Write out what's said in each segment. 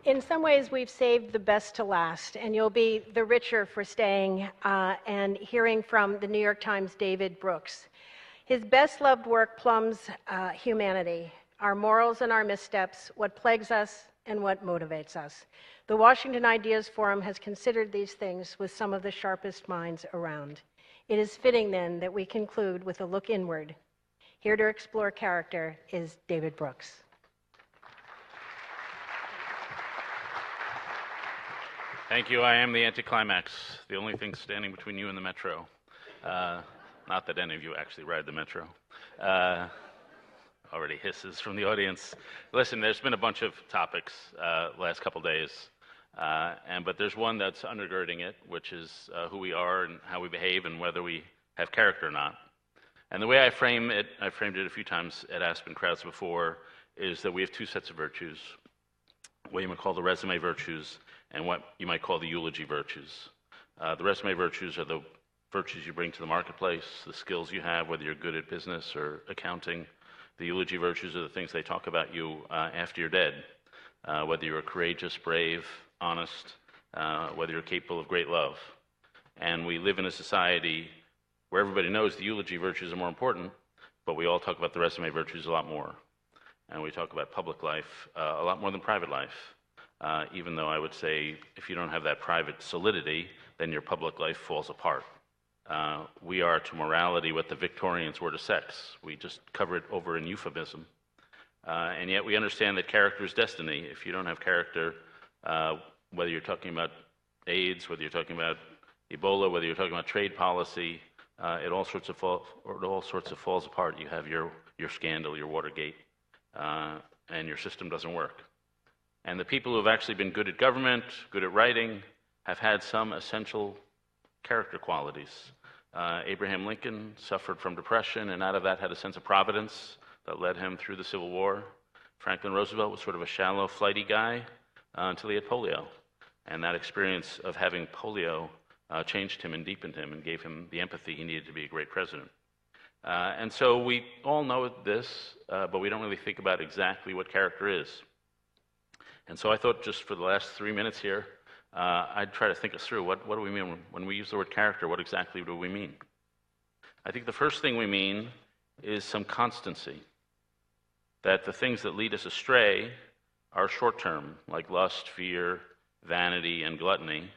In some ways, we've saved the best to last, and you'll be the richer for staying and hearing from the New York Times' David Brooks. His best-loved work plumbs humanity, our morals and our missteps, what plagues us and what motivates us. The Washington Ideas Forum has considered these things with some of the sharpest minds around. It is fitting, then, that we conclude with a look inward. Here to explore character is David Brooks. Thank you. I am the anticlimax, the only thing standing between you and the metro. Not that any of you actually ride the metro. Already hisses from the audience. Listen, there's been a bunch of topics last couple days, but there's one that's undergirding it, which is who we are and how we behave and whether we have character or not. And the way I framed it a few times at Aspen Crowds before, is that we have two sets of virtues, what you might call the resume virtues and what you might call the eulogy virtues. The resume virtues are the virtues you bring to the marketplace, the skills you have, whether you're good at business or accounting. The eulogy virtues are the things they talk about you after you're dead, whether you're courageous, brave, honest, whether you're capable of great love. And we live in a society where everybody knows the eulogy virtues are more important, but we all talk about the resume virtues a lot more. And we talk about public life a lot more than private life, even though I would say if you don't have that private solidity, then your public life falls apart. We are to morality what the Victorians were to sex. We just cover it over in euphemism. And yet we understand that character is destiny. If you don't have character, whether you're talking about AIDS, whether you're talking about Ebola, whether you're talking about trade policy, it all sorts of falls apart. You have your scandal, your Watergate, and your system doesn't work. And the people who have actually been good at government, good at writing, have had some essential character qualities. Abraham Lincoln suffered from depression, and out of that had a sense of providence that led him through the Civil War. Franklin Roosevelt was sort of a shallow, flighty guy until he had polio. And that experience of having polio changed him and deepened him and gave him the empathy he needed to be a great president. And so we all know this, but we don't really think about exactly what character is. And so I thought just for the last 3 minutes here, I'd try to think us through what do we mean when we use the word character. What exactly do we mean? I think the first thing we mean is some constancy, that the things that lead us astray are short-term, like lust, fear, vanity, and gluttony,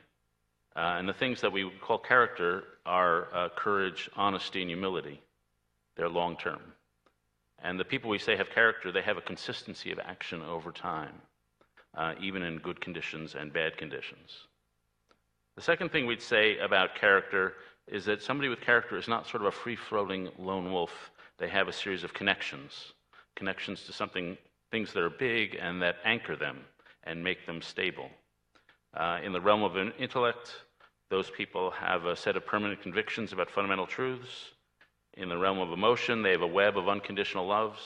and the things that we call character are courage, honesty, and humility. They're long-term. And the people we say have character, they have a consistency of action over time, even in good conditions and bad conditions. The second thing we'd say about character is that somebody with character is not sort of a free-floating lone wolf. They have a series of connections to things that are big and that anchor them and make them stable. In the realm of an intellect, those people have a set of permanent convictions about fundamental truths. In the realm of emotion, they have a web of unconditional loves.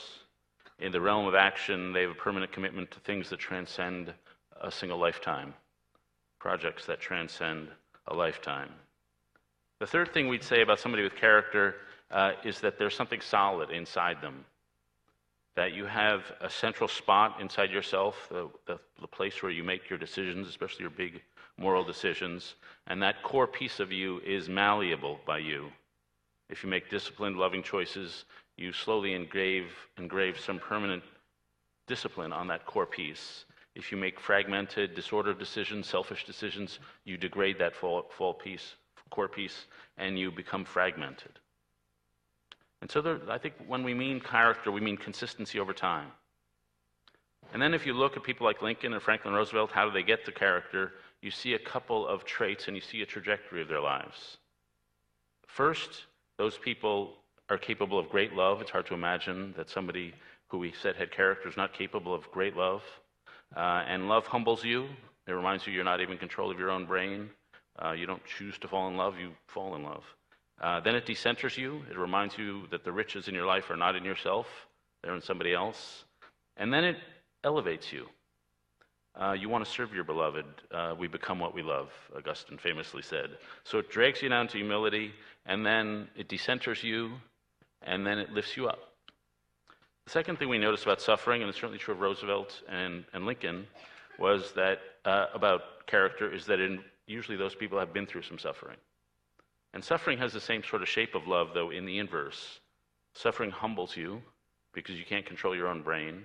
In the realm of action, they have a permanent commitment to things that transcend a single lifetime, projects that transcend a lifetime. The third thing we'd say about somebody with character is that there's something solid inside them, that you have a central spot inside yourself, the place where you make your decisions, especially your big moral decisions, and that core piece of you is malleable by you. If you make disciplined, loving choices, you slowly engrave some permanent discipline on that core piece. If you make fragmented, disordered decisions, selfish decisions, you degrade that core piece, and you become fragmented. And so I think when we mean character, we mean consistency over time. And then if you look at people like Lincoln and Franklin Roosevelt, how do they get to character? You see a couple of traits and you see a trajectory of their lives. First, those people are capable of great love. It's hard to imagine that somebody who we said had character is not capable of great love. And love humbles you. It reminds you you're not even in control of your own brain. You don't choose to fall in love, you fall in love. Then it decenters you. It reminds you that the riches in your life are not in yourself, they're in somebody else. And then it elevates you. You want to serve your beloved. We become what we love, Augustine famously said. So it drags you down to humility, and then it decenters you, and then it lifts you up. The second thing we notice about suffering, and it's certainly true of Roosevelt and Lincoln, was that, about character, is that usually those people have been through some suffering. And suffering has the same sort of shape of love, though in the inverse. Suffering humbles you because you can't control your own brain.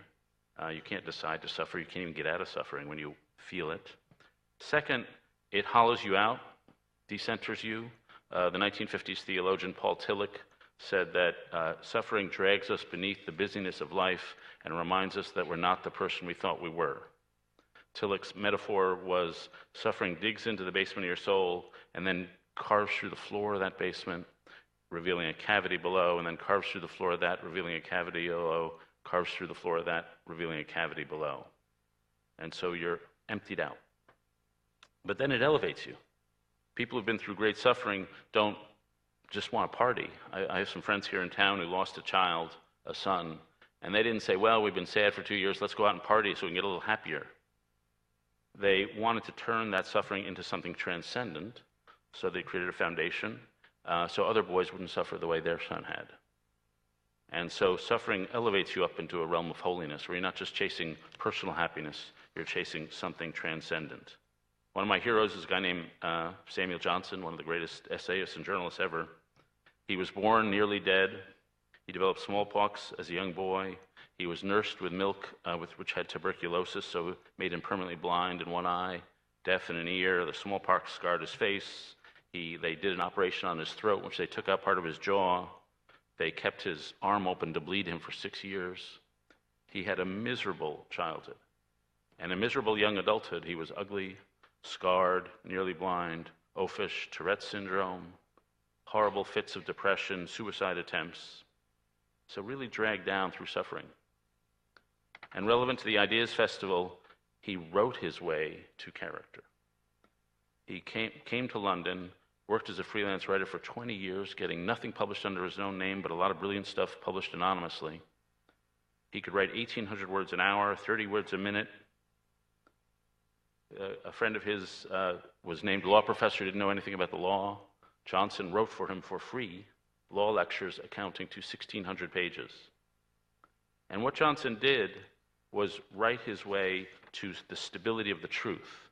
You can't decide to suffer. You can't even get out of suffering when you feel it. Second, it hollows you out, decenters you. The 1950s theologian Paul Tillich said that suffering drags us beneath the busyness of life and reminds us that we're not the person we thought we were. Tillich's metaphor was suffering digs into the basement of your soul and then carves through the floor of that basement, revealing a cavity below, and then carves through the floor of that, revealing a cavity below, carves through the floor of that, revealing a cavity below. And so you're emptied out. But then it elevates you. People who've been through great suffering don't just want to party. I have some friends here in town who lost a child, a son, and they didn't say, well, we've been sad for 2 years, let's go out and party so we can get a little happier. They wanted to turn that suffering into something transcendent, so they created a foundation so other boys wouldn't suffer the way their son had. And so suffering elevates you up into a realm of holiness where you're not just chasing personal happiness, you're chasing something transcendent. One of my heroes is a guy named Samuel Johnson, one of the greatest essayists and journalists ever. He was born nearly dead. He developed smallpox as a young boy. He was nursed with milk which had tuberculosis, so it made him permanently blind in one eye, deaf in an ear. The smallpox scarred his face. They did an operation on his throat, which they took out part of his jaw. They kept his arm open to bleed him for 6 years. He had a miserable childhood and a miserable young adulthood. He was ugly, scarred, nearly blind, oafish, Tourette's syndrome, horrible fits of depression, suicide attempts. So really dragged down through suffering. And relevant to the Ideas Festival, he wrote his way to character. He came to London, worked as a freelance writer for 20 years, getting nothing published under his own name, but a lot of brilliant stuff published anonymously. He could write 1,800 words an hour, 30 words a minute. A friend of his was named law professor, didn't know anything about the law. Johnson wrote for him for free law lectures accounting to 1,600 pages. And what Johnson did was write his way to the stability of the truth.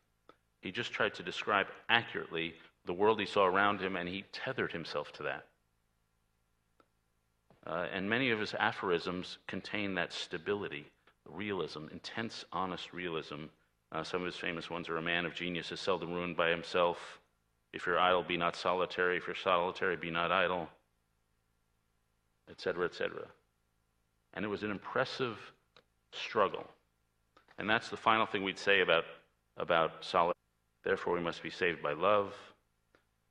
He just tried to describe accurately the world he saw around him, and he tethered himself to that. And many of his aphorisms contain that stability, realism, intense, honest realism. Some of his famous ones are, a man of genius is seldom ruined by himself. If you're idle, be not solitary. If you're solitary, be not idle, etc., etc. And it was an impressive struggle. And that's the final thing we'd say about solitude. Therefore, we must be saved by love.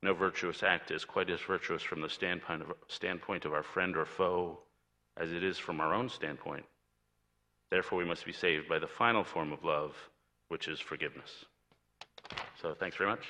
No virtuous act is quite as virtuous from the standpoint of our friend or foe as it is from our own standpoint. Therefore, we must be saved by the final form of love, which is forgiveness. So thanks very much.